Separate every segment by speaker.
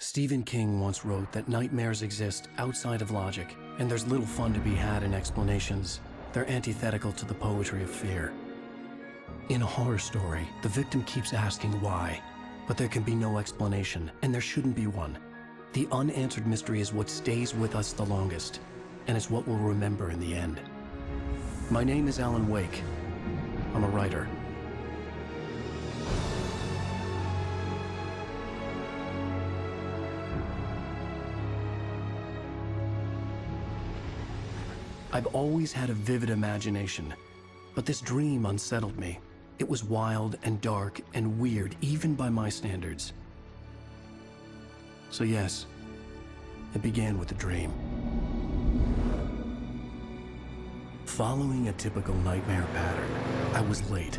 Speaker 1: Stephen King once wrote that nightmares exist outside of logic, and there's little fun to be had in explanations. They're antithetical to the poetry of fear. In a horror story, the victim keeps asking why, but there can be no explanation, and there shouldn't be one. The unanswered mystery is what stays with us the longest, and it's what we'll remember in the end. My name is Alan Wake. I'm a writer. I've always had a vivid imagination, but this dream unsettled me. It was wild and dark and weird, even by my standards. So yes, it began with a dream. Following a typical nightmare pattern, I was late,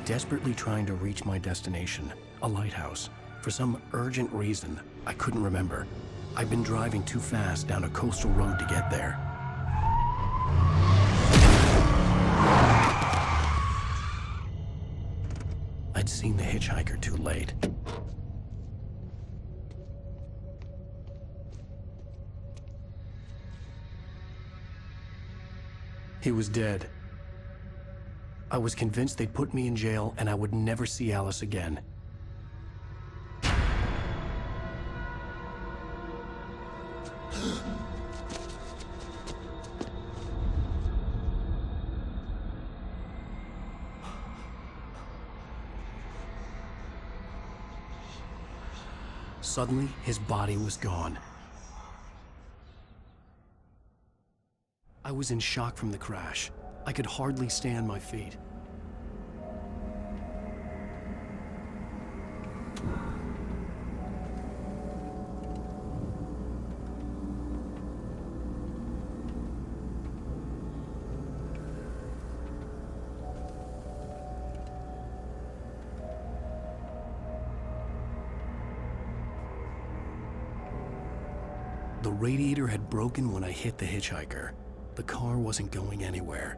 Speaker 1: desperately trying to reach my destination, a lighthouse. For some urgent reason, I couldn't remember. I'd been driving too fast down a coastal road to get there. I'd seen the hitchhiker too late. He was dead. I was convinced they'd put me in jail and I would never see Alice again. Suddenly, his body was gone. I was in shock from the crash. I could hardly stay on my feet. The radiator had broken when I hit the hitchhiker. The car wasn't going anywhere.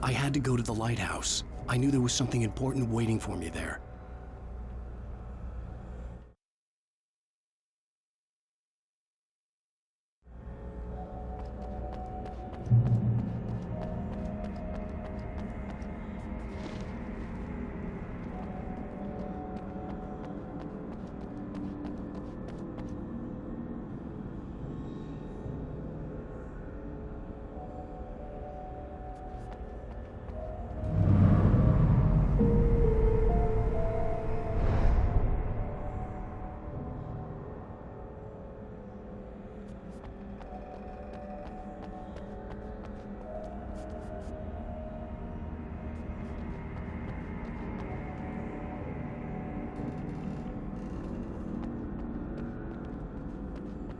Speaker 1: I had to go to the lighthouse. I knew there was something important waiting for me there.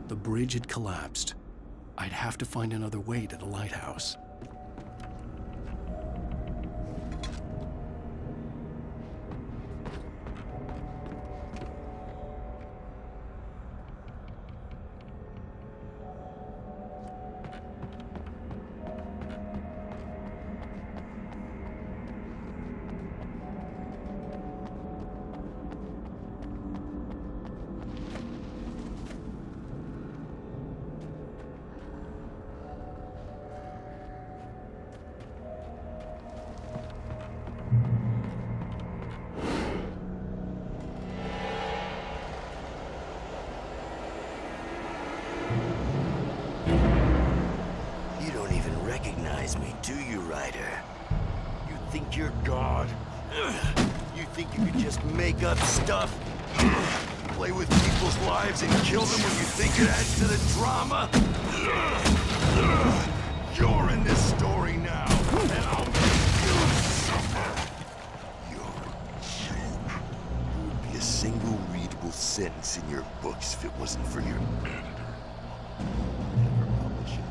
Speaker 1: The bridge had collapsed. I'd have to find another way to the lighthouse.
Speaker 2: Me, do you, Ryder? You think you're God? You think you could just make up stuff? Play with people's lives and kill them when you think it adds to the drama? You're in this story now, and I'll make you suffer. You're a joke. There would be a single readable sentence in your books if it wasn't for your... Never publish it.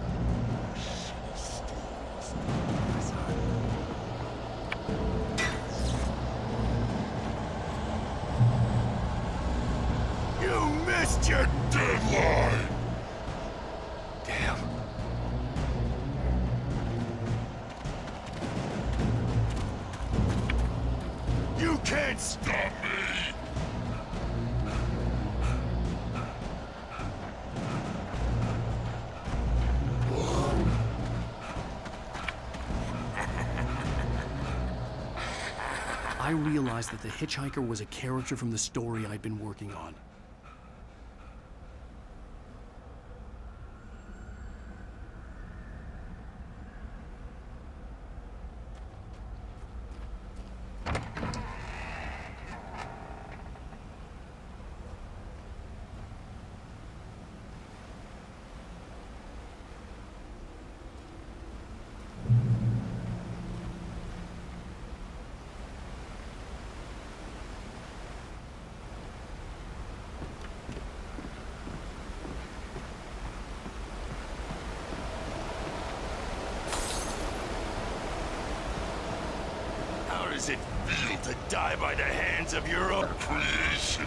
Speaker 2: missed your deadline! Damn. You can't stop me!
Speaker 1: I realized that the hitchhiker was a character from the story I'd been working on.
Speaker 2: How does it feel to die by the hands of your own creation?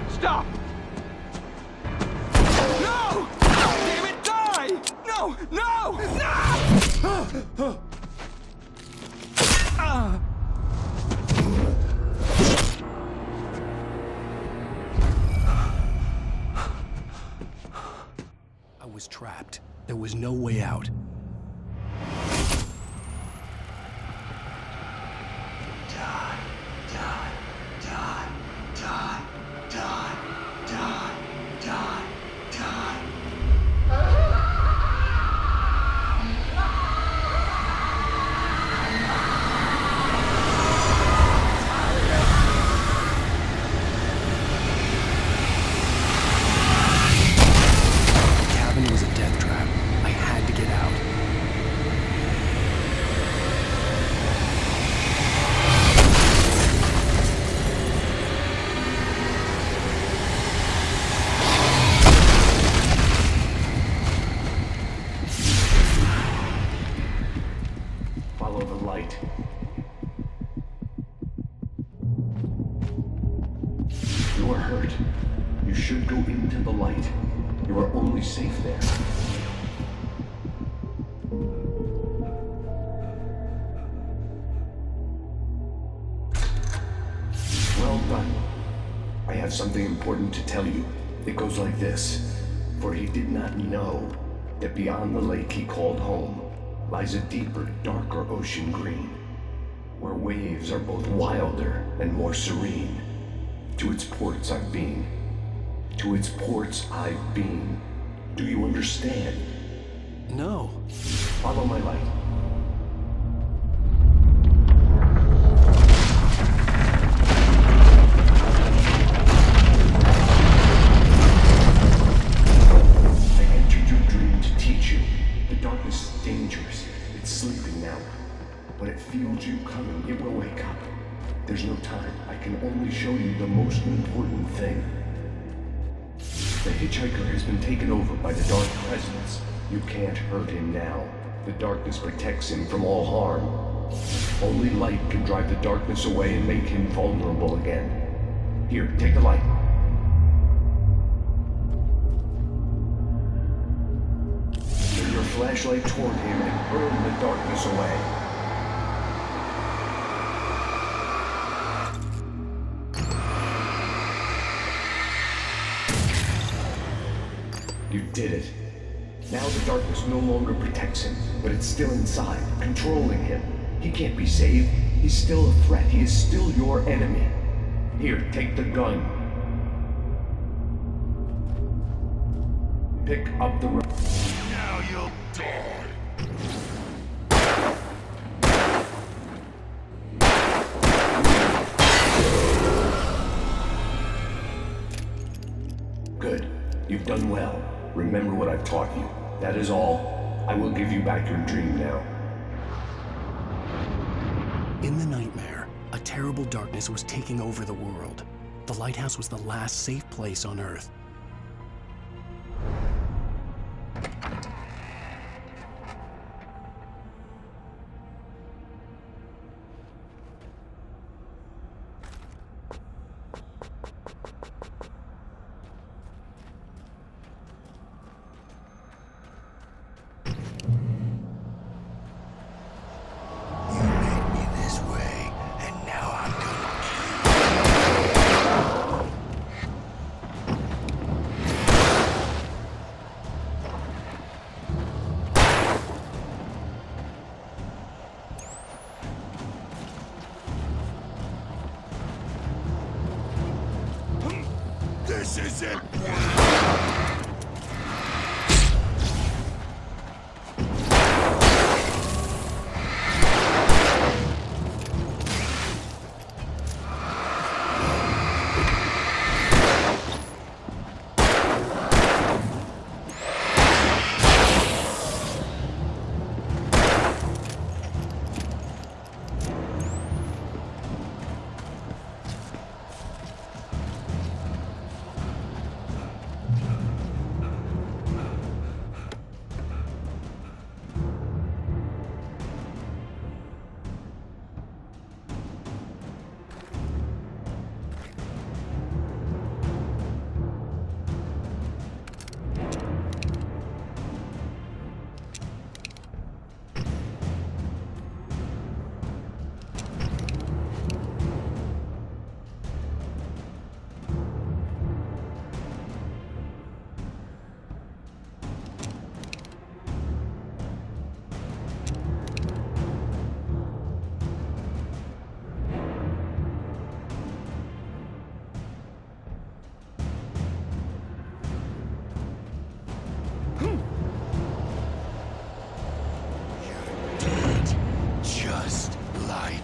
Speaker 3: Stop! No! Damn it, die! No! No! No!
Speaker 1: I was trapped. There was no way out.
Speaker 4: You are hurt. You should go into the light. You are only safe there. Well done. I have something important to tell you. It goes like this. For he did not know that beyond the lake he called home lies a deeper, darker ocean green, where waves are both wilder and more serene. To its ports I've been. To its ports I've been. Do you understand?
Speaker 1: No.
Speaker 4: Follow my light. I entered your dream to teach you. The darkness is dangerous. It's sleeping now. When it feels you coming, it will wake up. There's no time. I can only show you the most important thing. The hitchhiker has been taken over by the dark presence. You can't hurt him now. The darkness protects him from all harm. Only light can drive the darkness away and make him vulnerable again. Here, take the light. Turn your flashlight toward him and burn the darkness away. You did it. Now the darkness no longer protects him, but it's still inside, controlling him. He can't be saved. He's still a threat. He is still your enemy. Here, take the gun. Pick up the rope.
Speaker 2: Now you'll die.
Speaker 4: Good. You've done well. Remember what I've taught you. That is all. I will give you back your dream now.
Speaker 1: In the nightmare, a terrible darkness was taking over the world. The lighthouse was the last safe place on Earth.
Speaker 2: This is it! Just like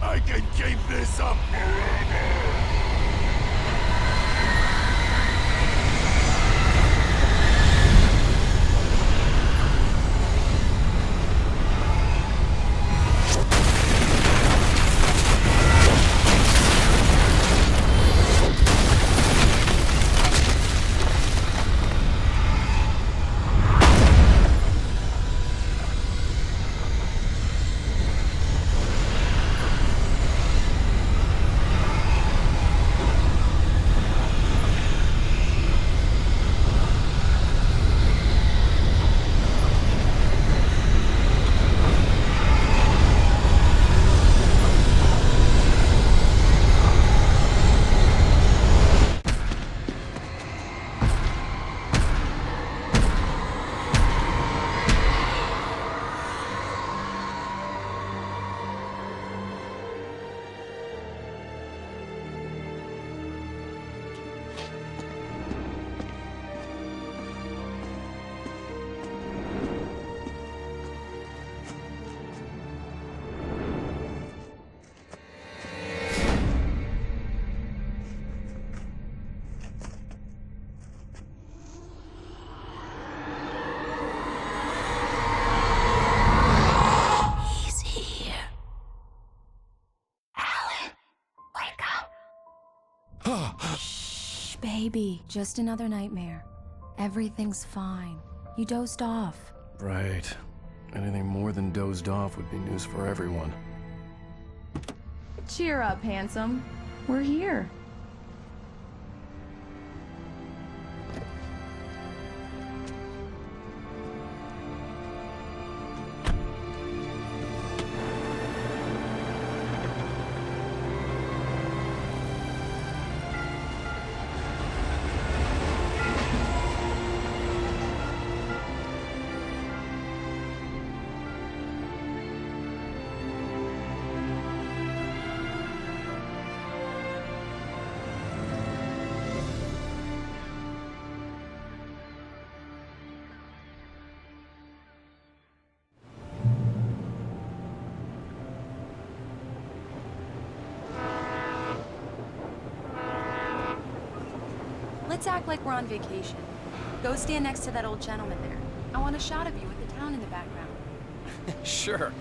Speaker 2: I can keep this up forever!
Speaker 5: Shh, baby. Just another nightmare. Everything's fine. You dozed off.
Speaker 1: Right. Anything more than dozed off would be news for everyone.
Speaker 6: Cheer up, handsome. We're here.
Speaker 5: Let's act like we're on vacation. Go stand next to that old gentleman there. I want a shot of you with the town in the background.
Speaker 7: Sure.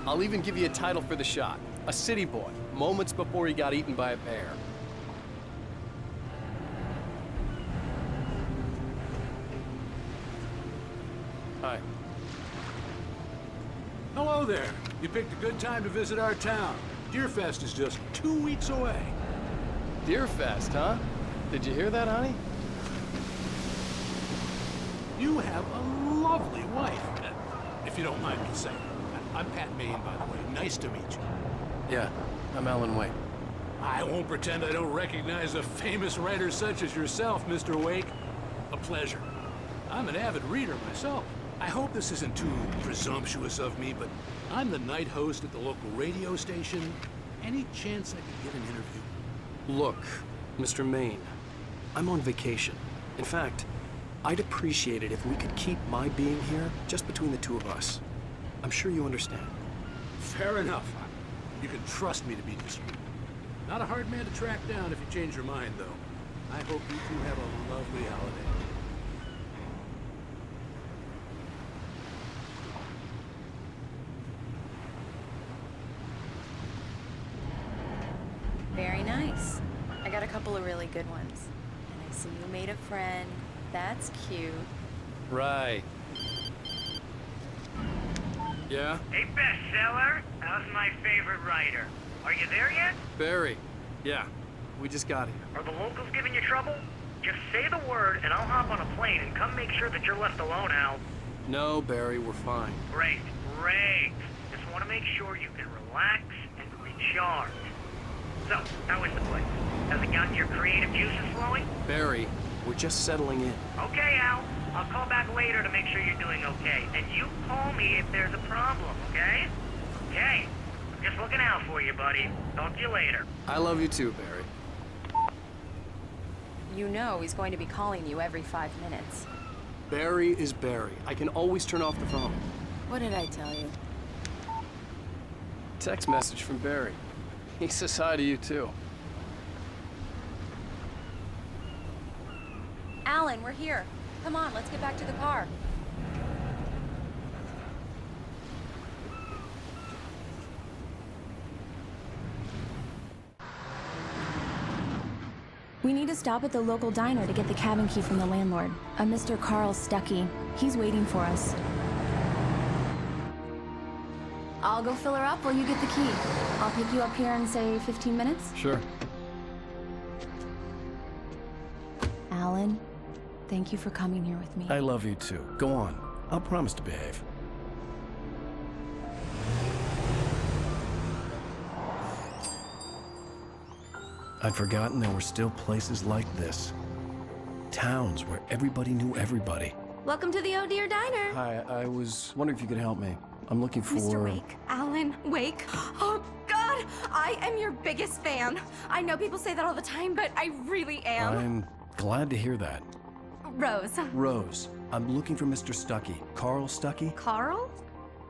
Speaker 7: I'll even give you a title for the shot. A city boy, moments before he got eaten by a bear. Hi.
Speaker 8: Hello there. You picked a good time to visit our town. Deerfest is just 2 weeks away.
Speaker 7: Deerfest, huh? Did you hear that, honey?
Speaker 8: You have a lovely wife, if you don't mind me saying. I'm Pat Maine, by the way. Nice to meet you.
Speaker 7: Yeah, I'm Alan Wake.
Speaker 8: I won't pretend I don't recognize a famous writer such as yourself, Mr. Wake. A pleasure. I'm an avid reader myself. I hope this isn't too presumptuous of me, but I'm the night host at the local radio station. Any chance I could get an interview?
Speaker 1: Look, Mr. Maine, I'm on vacation. In fact, I'd appreciate it if we could keep my being here just between the two of us. I'm sure you understand.
Speaker 8: Fair enough. You can trust me to be discreet. Not a hard man to track down if you change your mind, though. I hope you two have a lovely holiday.
Speaker 5: Very nice. I got a couple of really good ones. And I see you made a friend. That's cute.
Speaker 7: Right. Yeah?
Speaker 9: Hey, bestseller, how's my favorite writer? Are you there yet?
Speaker 7: Barry. Yeah, we just got here.
Speaker 9: Are the locals giving you trouble? Just say the word and I'll hop on a plane and come make sure that you're left alone, Al.
Speaker 7: No, Barry, we're fine.
Speaker 9: Great, great. Just want to make sure you can relax and recharge. So, how is the place? Has it gotten your creative juices flowing?
Speaker 1: Barry, we're just settling in.
Speaker 9: Okay, Al. I'll call back later to make sure you're doing okay. And you call me if there's a problem, okay? Okay. I'm just looking out for you, buddy. Talk to you later.
Speaker 7: I love you too, Barry.
Speaker 5: You know he's going to be calling you every 5 minutes.
Speaker 1: Barry is Barry. I can always turn off the phone.
Speaker 5: What did I tell you?
Speaker 7: Text message from Barry. He says hi to you too.
Speaker 5: Alan, we're here. Come on, let's get back to the car. We need to stop at the local diner to get the cabin key from the landlord, a Mr. Carl Stuckey. He's waiting for us. I'll go fill her up while you get the key. I'll pick you up here in, say, 15 minutes?
Speaker 7: Sure.
Speaker 5: Alan, thank you for coming here with me.
Speaker 1: I love you too. Go on. I'll promise to behave. I'd forgotten there were still places like this. Towns where everybody knew everybody.
Speaker 10: Welcome to the Oh Dear Diner.
Speaker 1: Hi, I was wondering if you could help me. I'm looking for...
Speaker 10: Mr. Wake. Alan Wake. Oh, God! I am your biggest fan. I know people say that all the time, but I really am.
Speaker 1: I'm glad to hear that.
Speaker 10: Rose.
Speaker 1: Rose, I'm looking for Mr. Stuckey. Carl Stuckey?
Speaker 10: Carl?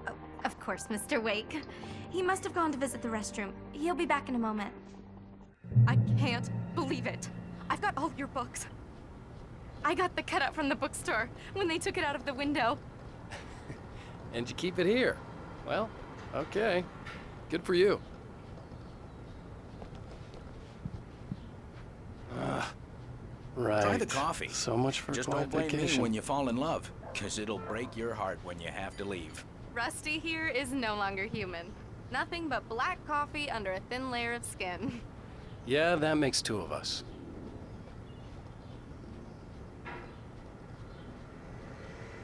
Speaker 10: Oh, of course, Mr. Wake. He must have gone to visit the restroom. He'll be back in a moment. I can't believe it. I've got all your books. I got the cutout from the bookstore when they took it out of the window.
Speaker 7: And you keep it here. Well, okay. Good for you.
Speaker 1: Right.
Speaker 11: Try the coffee.
Speaker 1: So much for
Speaker 11: Just
Speaker 1: quiet
Speaker 11: don't blame
Speaker 1: vacation.
Speaker 11: me when you fall in love, because it'll break your heart when you have to leave.
Speaker 10: Rusty here is no longer human. Nothing but black coffee under a thin layer of skin.
Speaker 1: Yeah, that makes two of us.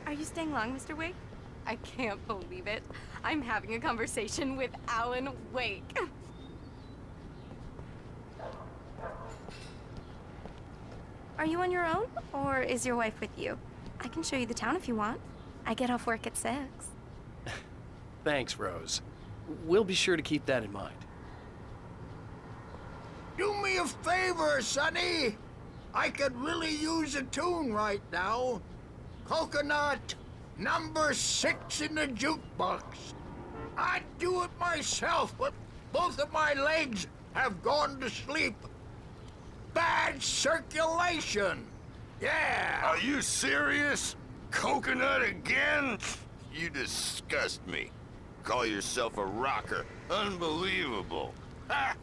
Speaker 10: Are you staying long, Mr. Wake? I can't believe it. I'm having a conversation with Alan Wake. Are you on your own, or is your wife with you? I can show you the town if you want. I get off work at 6.
Speaker 1: Thanks, Rose. We'll be sure to keep that in mind.
Speaker 12: Do me a favor, Sonny. I could really use a tune right now. Coconut, number 6 in the jukebox. I'd do it myself, but both of my legs have gone to sleep. Bad circulation. Yeah.
Speaker 2: Are you serious? Coconut again? You disgust me. Call yourself a rocker. Unbelievable. Ha!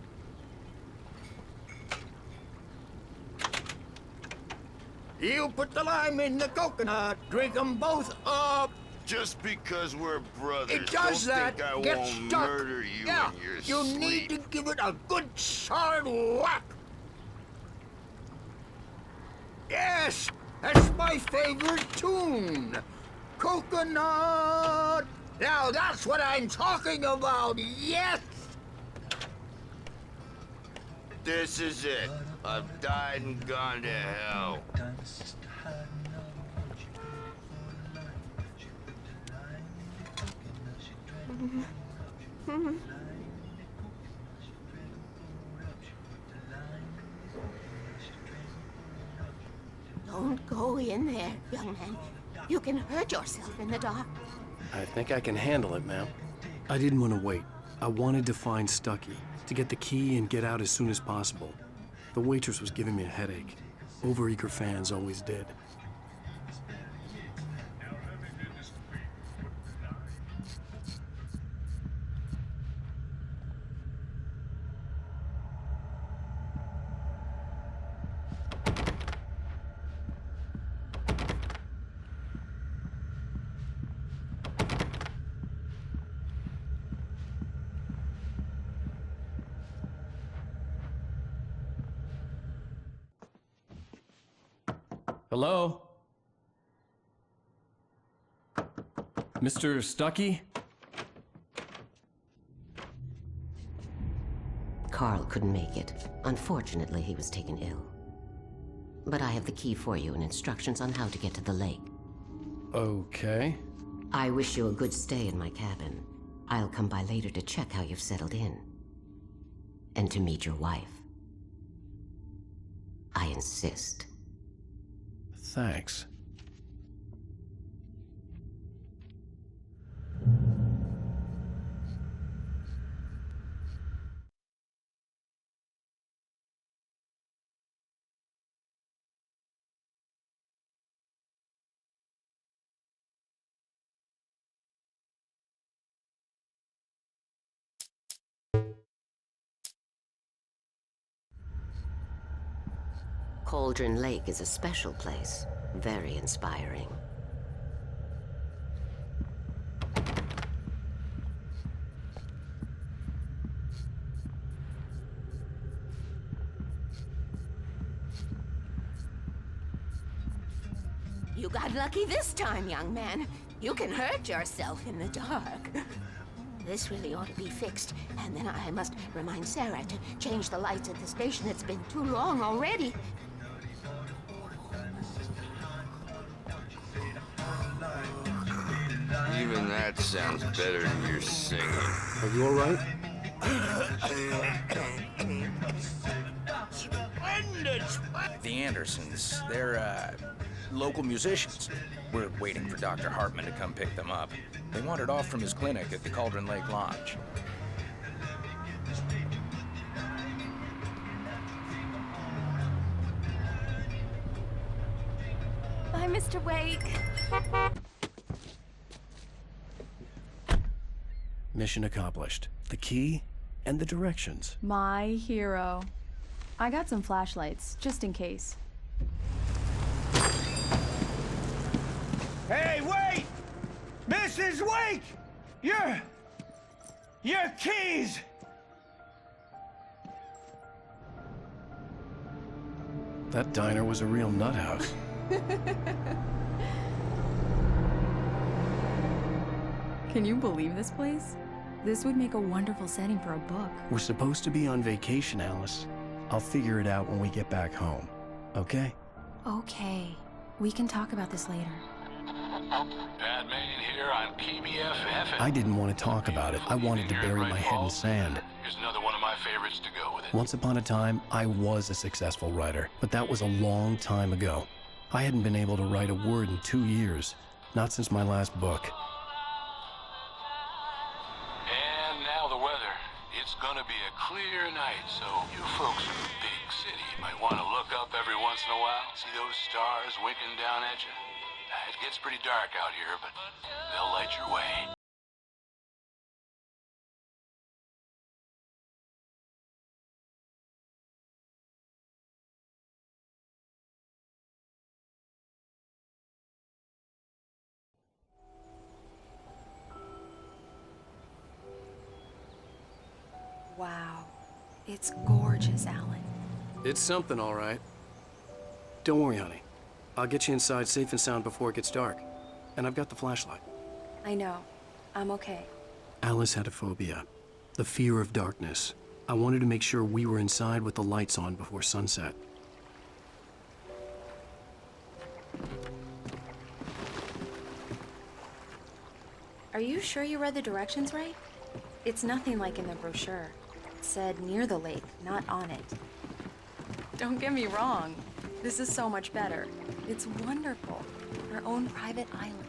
Speaker 12: You put the lime in the coconut, drink them both up.
Speaker 2: Just because we're brothers,
Speaker 12: It does
Speaker 2: don't
Speaker 12: that,
Speaker 2: think I
Speaker 12: get
Speaker 2: won't
Speaker 12: stuck.
Speaker 2: murder you
Speaker 12: Yeah,
Speaker 2: in your
Speaker 12: you
Speaker 2: sleep.
Speaker 12: need to give it a good solid whack. Yes, that's my favorite tune. Coconut. Now that's what I'm talking about, yes.
Speaker 2: This is it. I've died and gone to hell.
Speaker 13: Don't go in there, young man. You can hurt yourself in the dark.
Speaker 1: I think I can handle it, ma'am. I didn't want to wait. I wanted to find Stucky, to get the key and get out as soon as possible. The waitress was giving me a headache. Overeager fans always did. Hello? Mr. Stucky?
Speaker 14: Carl couldn't make it. Unfortunately, he was taken ill. But I have the key for you and instructions on how to get to the lake.
Speaker 1: Okay.
Speaker 14: I wish you a good stay in my cabin. I'll come by later to check how you've settled in. And to meet your wife. I insist.
Speaker 1: Thanks.
Speaker 14: Cauldron Lake is a special place. Very inspiring.
Speaker 13: You got lucky this time, young man. You can hurt yourself in the dark. This really ought to be fixed, and then I must remind Sarah to change the lights at the station. It's been too long already.
Speaker 2: Even that sounds better than your singing.
Speaker 1: Are you all right?
Speaker 11: The Andersons, they're, local musicians. We're waiting for Dr. Hartman to come pick them up. They wandered off from his clinic at the Cauldron Lake Lodge.
Speaker 10: Bye, Mr. Wake.
Speaker 1: Mission accomplished. The key and the directions.
Speaker 6: My hero. I got some flashlights, just in case.
Speaker 3: Hey, wait! Mrs. Wake! Your keys!
Speaker 1: That diner was a real nut house.
Speaker 6: Can you believe this place? This would make a wonderful setting for a book.
Speaker 1: We're supposed to be on vacation, Alice. I'll figure it out when we get back home, okay?
Speaker 6: Okay. We can talk about this later.
Speaker 8: Pat Main here on KBF-FM.
Speaker 1: I didn't want to talk about it. I wanted to bury my head in sand.
Speaker 8: Here's another one of my favorites to go with it.
Speaker 1: Once upon a time, I was a successful writer, but that was a long time ago. I hadn't been able to write a word in 2 years, not since my last book.
Speaker 8: And now the weather. It's gonna be a clear night, so you folks in the big city might want to look up every once in a while, see those stars winking down at you. It gets pretty dark out here, but they'll light your way.
Speaker 5: Wow. It's gorgeous, Alan.
Speaker 7: It's something, all right. Don't worry, honey. I'll get you inside safe and sound before it gets dark. And I've got the flashlight.
Speaker 5: I know. I'm okay.
Speaker 1: Alice had a phobia, the fear of darkness. I wanted to make sure we were inside with the lights on before sunset.
Speaker 5: Are you sure you read the directions right? It's nothing like in the brochure. It said near the lake, not on it. Don't get me wrong. This is so much better. It's wonderful. Our own private island.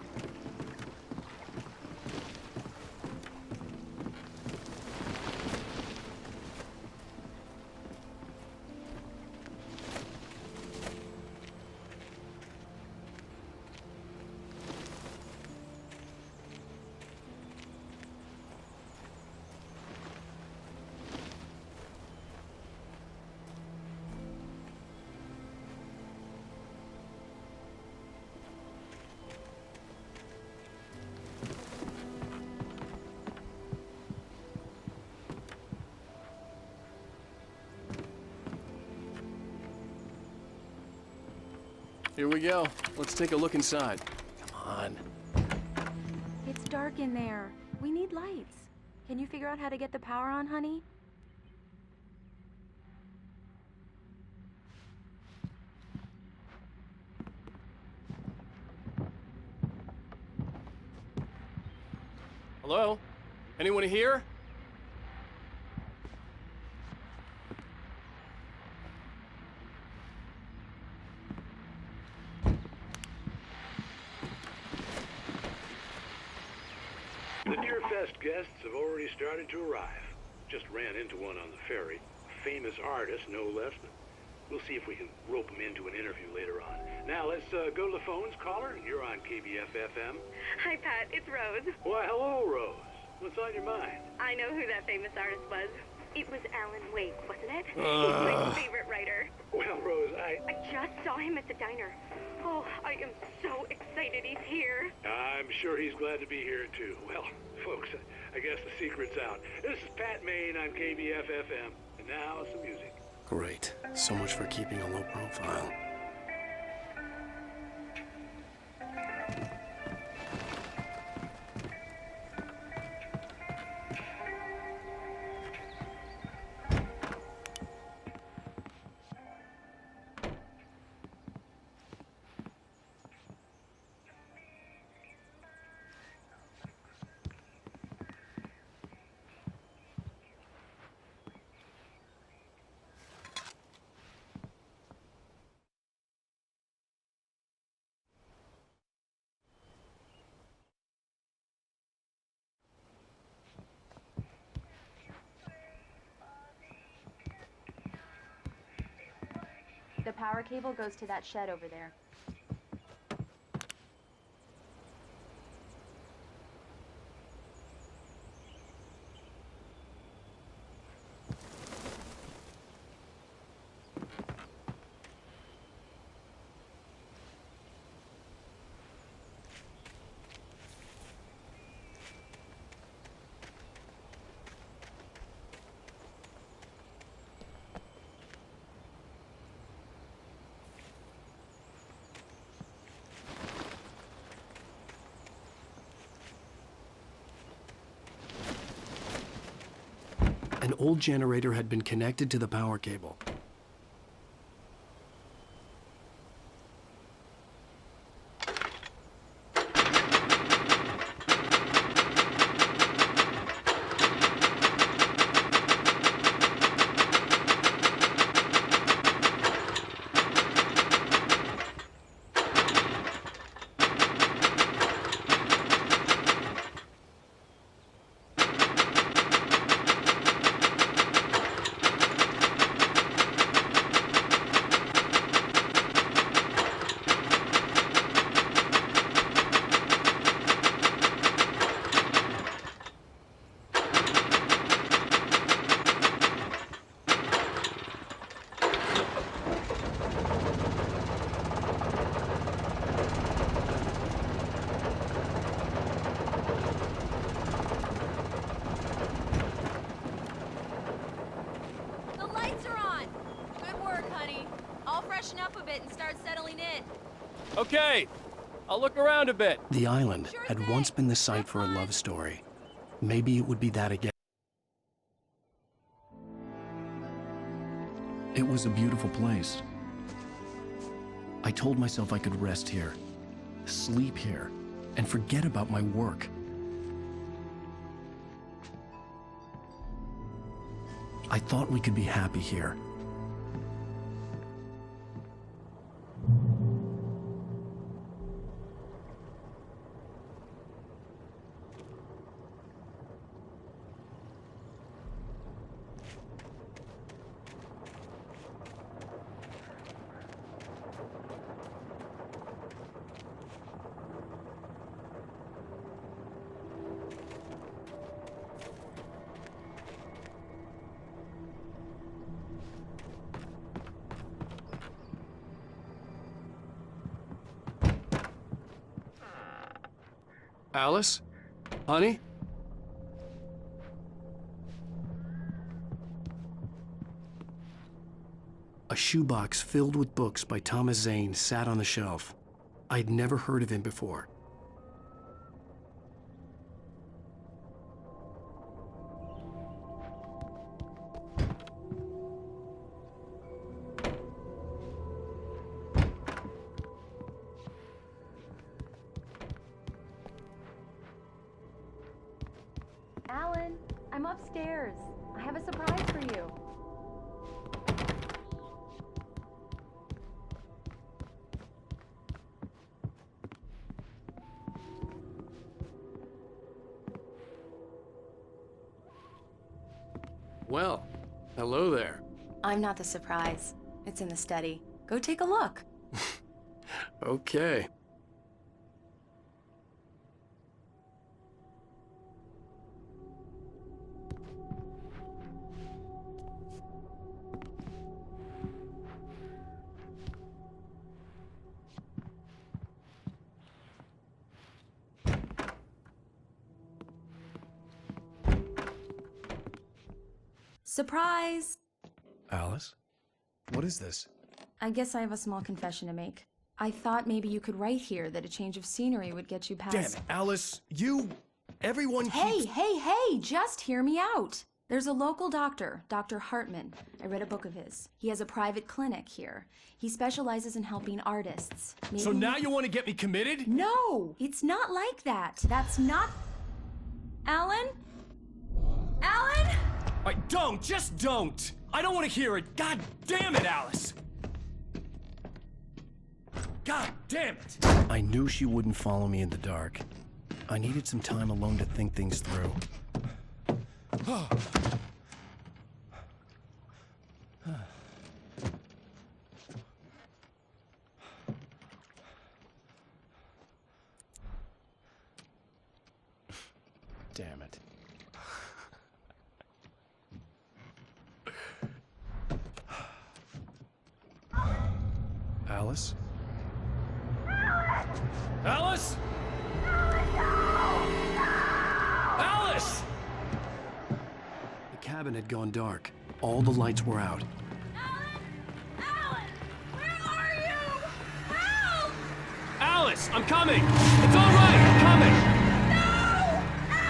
Speaker 7: Here we go. Let's take a look inside. Come on.
Speaker 6: It's dark in there. We need lights. Can you figure out how to get the power on, honey?
Speaker 7: Hello? Anyone here?
Speaker 8: The Deerfest guests have already started to arrive. Just ran into one on the ferry. A famous artist, no less. But we'll see if we can rope him into an interview later on. Now, let's go to the phones. Caller, you're on KBF-FM.
Speaker 15: Hi, Pat. It's Rose.
Speaker 8: Why, hello, Rose. What's on your mind?
Speaker 15: I know who that famous artist was. It was Alan Wake, wasn't it? He's my favorite writer.
Speaker 8: Well, Rose, I
Speaker 15: just saw him at the diner. Oh, I am so excited he's here.
Speaker 8: I'm sure he's glad to be here, too. Well, folks, I guess the secret's out. This is Pat Main on KBF-FM. And now, some music.
Speaker 1: Great. So much for keeping a low profile.
Speaker 5: The power cable goes to that shed over there.
Speaker 7: An old generator had been connected to the power cable.
Speaker 16: Okay, I'll look around a bit.
Speaker 7: The island had once been the site for a love story. Maybe it would be that again. It was a beautiful place. I told myself I could rest here, sleep here, and forget about my work. I thought we could be happy here. Alice? Honey? A shoebox filled with books by Thomas Zane sat on the shelf. I'd never heard of him before.
Speaker 6: Alan, I'm upstairs. I have a surprise for you.
Speaker 7: Well, hello there.
Speaker 5: I'm not the surprise. It's in the study. Go take a look.
Speaker 7: Okay.
Speaker 5: Surprise!
Speaker 7: Alice? What is this?
Speaker 5: I guess I have a small confession to make. I thought maybe you could write here that a change of scenery would get you past—
Speaker 17: Damn it, Alice, everyone keeps—
Speaker 5: Hey, just hear me out. There's a local doctor, Dr. Hartman. I read a book of his. He has a private clinic here. He specializes in helping artists. Maybe—
Speaker 17: So now you want to get me committed?
Speaker 5: No, it's not like that. That's not— Alan? Alan?
Speaker 17: Just don't! I don't want to hear it! God damn it, Alice! God damn it!
Speaker 7: I knew she wouldn't follow me in the dark. I needed some time alone to think things through. Damn it. Alice?
Speaker 17: Alice? Alice!
Speaker 7: The cabin had gone dark. All the lights were out.
Speaker 17: Alice, I'm coming! It's all right, I'm coming!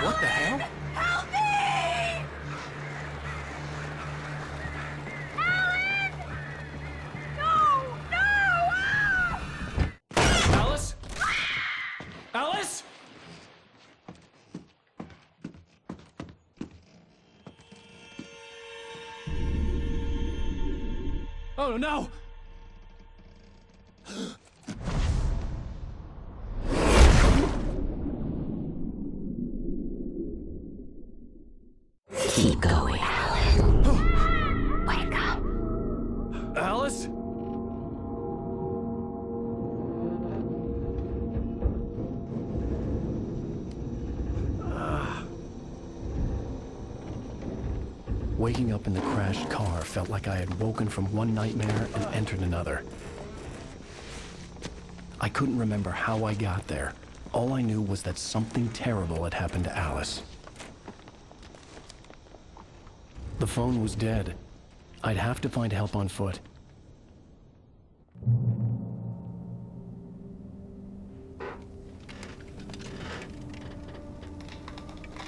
Speaker 7: What the hell?
Speaker 13: Help me!
Speaker 17: Oh, no!
Speaker 14: Keep going, Alan. Wake up.
Speaker 17: Alice?
Speaker 1: Waking up in the crashed car felt like I had woken from one nightmare and entered another. I couldn't remember how I got there. All I knew was that something terrible had happened to Alice. The phone was dead. I'd have to find help on foot.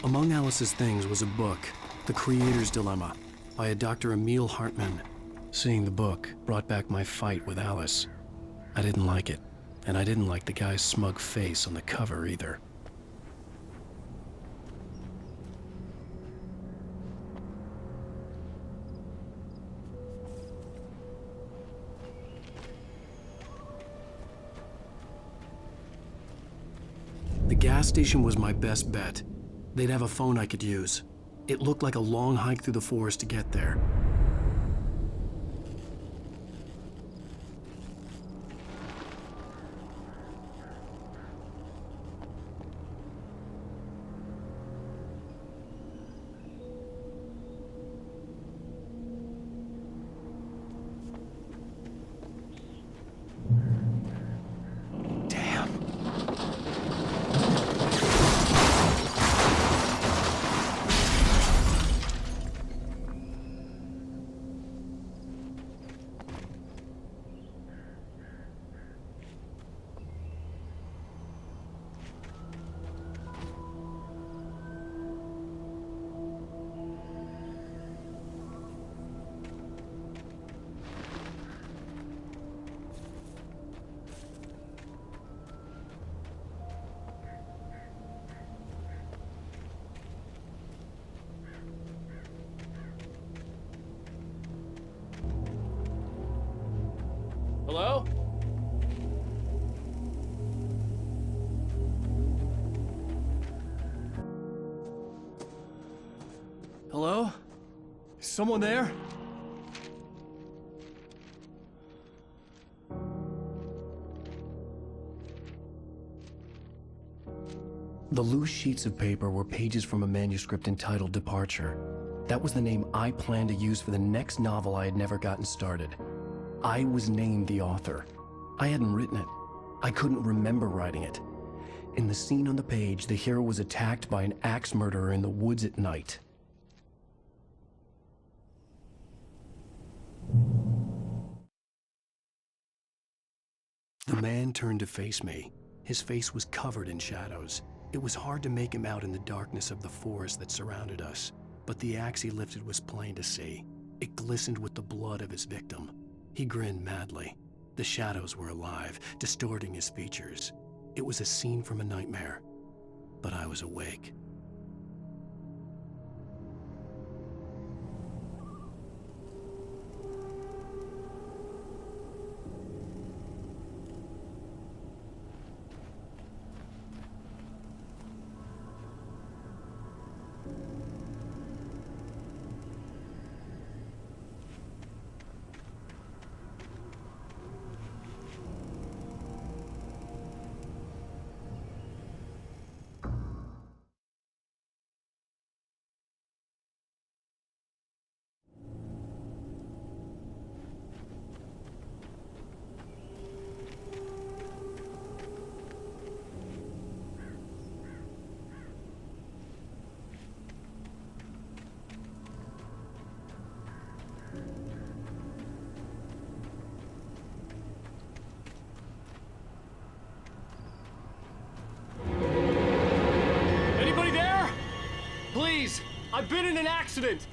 Speaker 1: Among Alice's things was a book, The Creator's Dilemma, by a Dr. Emil Hartmann. Seeing the book brought back my fight with Alice. I didn't like it, and I didn't like the guy's smug face on the cover either. The gas station was my best bet. They'd have a phone I could use. It looked like a long hike through the forest to get there.
Speaker 16: Hello?
Speaker 17: Hello? Is someone there?
Speaker 1: The loose sheets of paper were pages from a manuscript entitled Departure. That was the name I planned to use for the next novel I had never gotten started. I was named the author. I hadn't written it. I couldn't remember writing it. In the scene on the page, the hero was attacked by an axe murderer in the woods at night. The man turned to face me. His face was covered in shadows. It was hard to make him out in the darkness of the forest that surrounded us, but the axe he lifted was plain to see. It glistened with the blood of his victim. He grinned madly. The shadows were alive, distorting his features. It was a scene from a nightmare, but I was awake.
Speaker 17: I've been in an accident!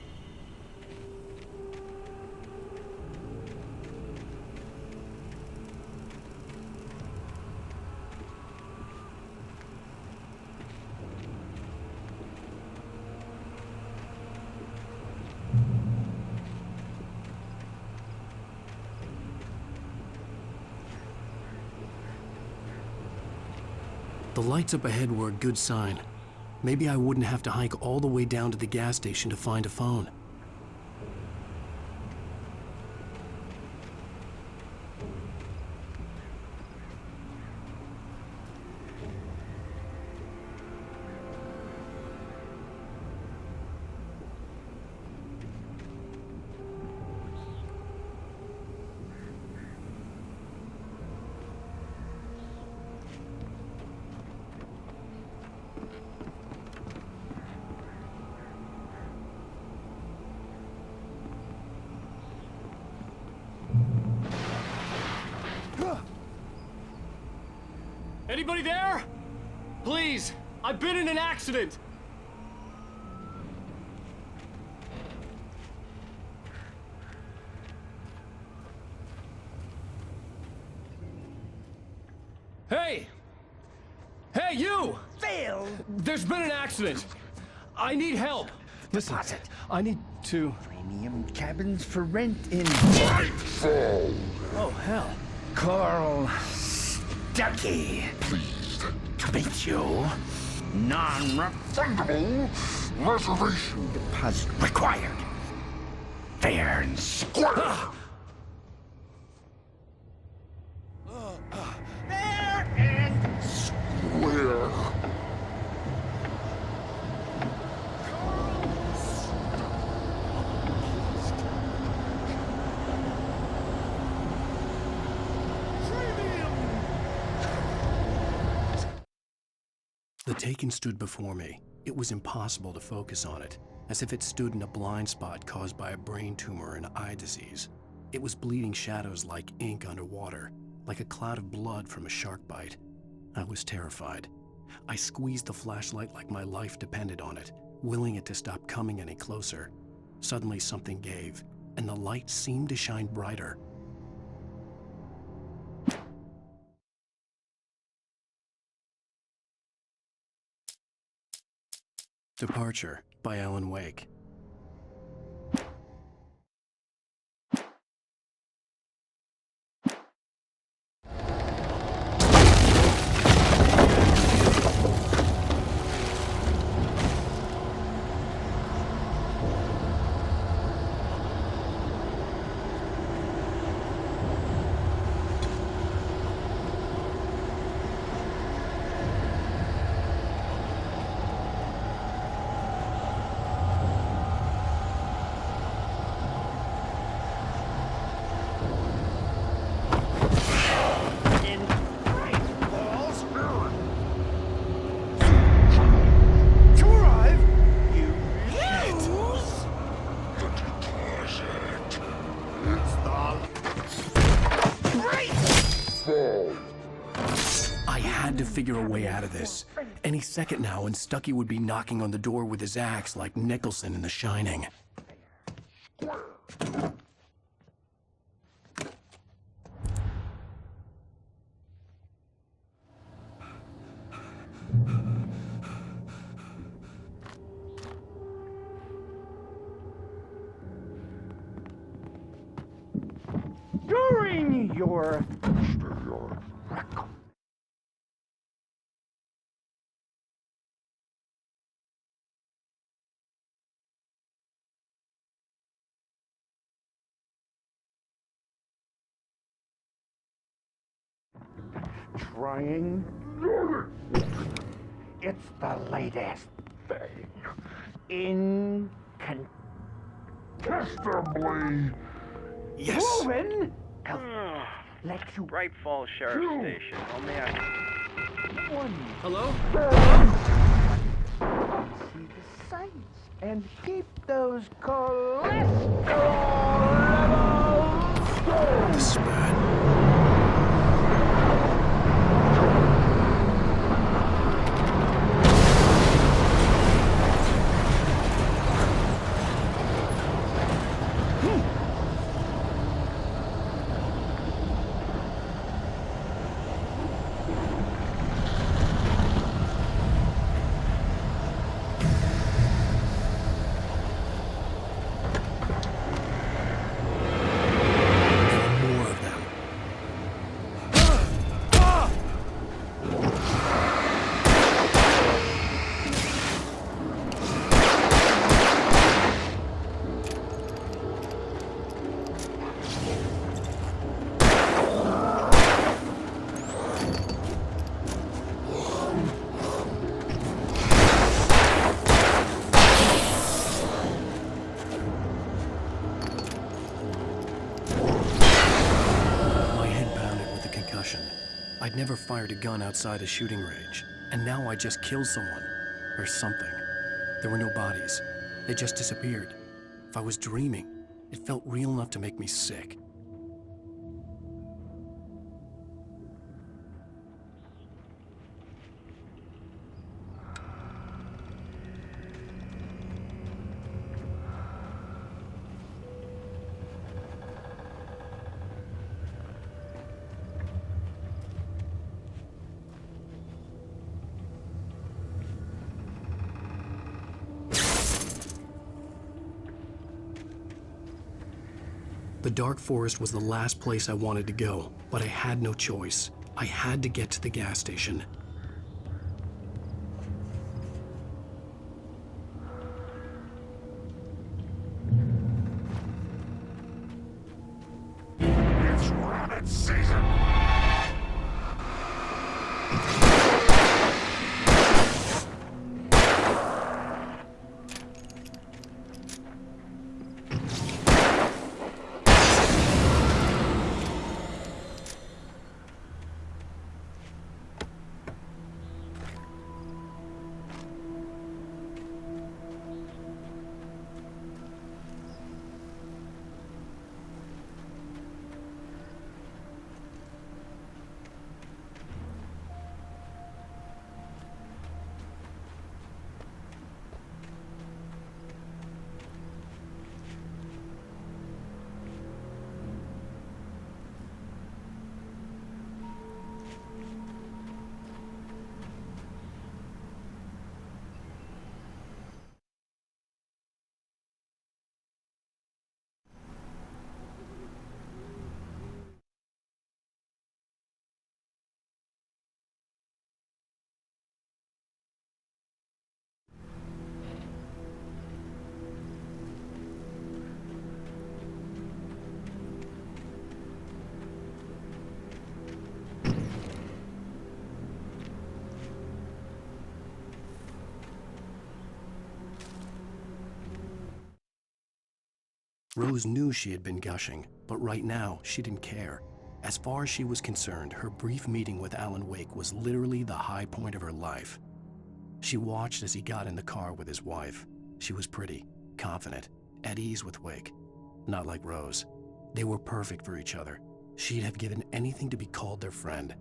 Speaker 1: The lights up ahead were a good sign. Maybe I wouldn't have to hike all the way down to the gas station to find a phone.
Speaker 17: Anybody there? Please, I've been in an accident. Hey! Hey, you!
Speaker 3: Phil!
Speaker 17: There's been an accident. I need help. Listen, I need to...
Speaker 3: Premium cabins for rent in...
Speaker 17: Oh, hell.
Speaker 3: Carl Stuckey. Pleased to meet you. Non-refundable reservation deposit required. Fair and square. Fair and square.
Speaker 1: The Taken stood before me. It was impossible to focus on it, as if it stood in a blind spot caused by a brain tumor and eye disease. It was bleeding shadows like ink underwater, like a cloud of blood from a shark bite. I was terrified. I squeezed the flashlight like my life depended on it, willing it to stop coming any closer. Suddenly something gave, and the light seemed to shine brighter. Departure by Alan Wake. I had to figure a way out of this. Any second now, and Stuckey would be knocking on the door with his axe like Nicholson in The Shining.
Speaker 3: During your... Trying... It's the latest thing. Incontestably...
Speaker 1: Yes!
Speaker 3: Proven... Let you...
Speaker 18: Bright Falls Sheriff Station. Only I...
Speaker 17: Hello?
Speaker 3: See the sights and keep those cholesterol levels.
Speaker 1: This is bad. I'd never fired a gun outside a shooting range, and now I just killed someone. Or something. There were no bodies. They just disappeared. If I was dreaming, it felt real enough to make me sick. The dark forest was the last place I wanted to go, but I had no choice. I had to get to the gas station.
Speaker 3: It's rabbit season!
Speaker 1: Rose knew she had been gushing, but right now, she didn't care. As far as she was concerned, her brief meeting with Alan Wake was literally the high point of her life. She watched as he got in the car with his wife. She was pretty, confident, at ease with Wake. Not like Rose. They were perfect for each other. She'd have given anything to be called their friend.